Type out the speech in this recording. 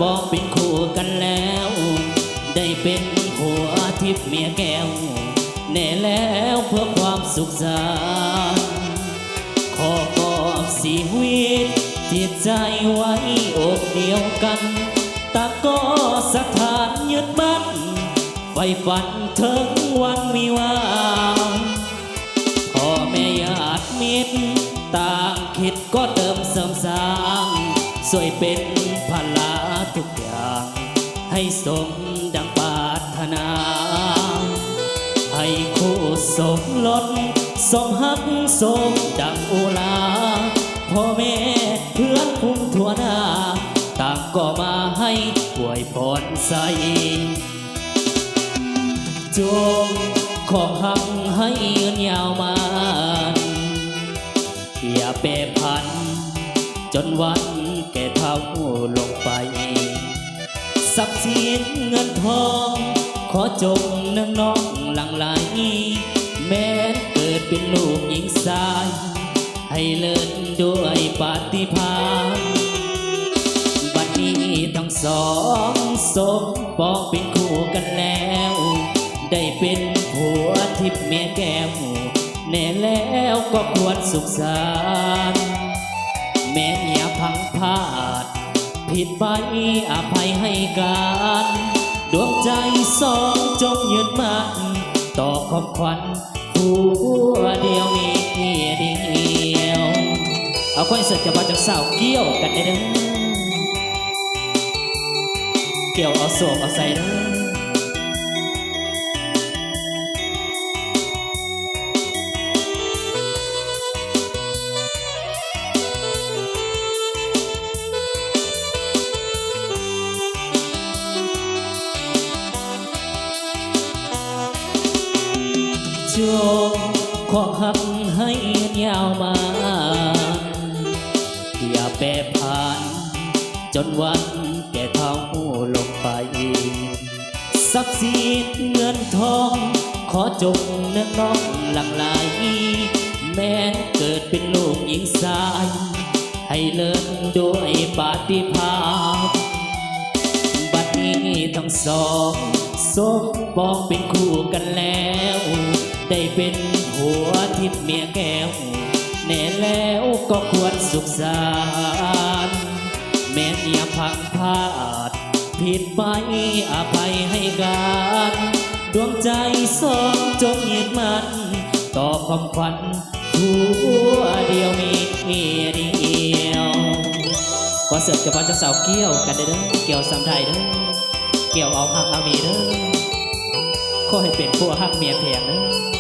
บอกเป็นคู่กันแล้วได้เป็นผัวทิพย์เมียแก้วแน่แล้วเพื่อความสุขสันต์ขอกอบชีวิตจิตใจไว้อกเดียวกันตาก็สถานยึดมั่นไฟฝันถึงวันวิวาห์พ่อแม่ญาติมิตรต่างคิดก็เติมเสริมสร้างช่วยเป็นพลาทุกอย่างให้สมดังปรารถนาให้คู่สมรสสมหักสมดังอุลาพ่อแม่เพื่อนคุ้มทั่วหน้าต่างก็มาให้อวยพรใส่จงขอหักให้ยืนยาวมาอย่าเปรพันจนวันแก่เท่าลงไปทรัพย์สินเงินทองขอจงเนืองน้องหลังไหลแม้เกิดเป็นลูกหญิงชายให้เลิศด้วยปาฏิภาณบัดนี้ทั้งสองสมปองเป็นคู่กันแล้วได้เป็นผัวทิพย์เมียแก้วแน่แล้วก็ควรสุขสันต์แม้อย่าพังพลาดผิดไปอภัยให้กันดวงใจสองจงยืนมั่นต่อคำขวัญผัวเดียวมีเดียวเอาคอนเสิร์ตกับบ้านจากสาวเกี่ยวกันได้เด้อเกี่ยวเอาโศกเอาใส่เด้อจงขอหักให้ยาวมาอย่าแปรผันจนวันแก่เท่าลงไปทรัพย์สินเงินทองขอจงเนืองน้องหลั่งไหลแม้เกิดเป็นลูกหญิงชายให้เลิศด้วยปาฏิภาณบัดนี้ทั้งสองสมปองเป็นคู่กันแล้วได้เป็นผัวทิพย์เมียแก้วแน่แล้วก็ควรสุขสันต์แม้อย่าพังพลาดผิดไปอภัยให้กันดวงใจสองจงยึดมั่นต่อคำขวัญผัวเดียวมีเดียวขอเสิร์ฟกับบ้านเจ้าสาวเกี่ยวกันเด้อเกี่ยวสามไทยเด้อเกี่ยวเอาหักเอามีเด้อขอให้เป็นผัวหักเมียแพงเด้อ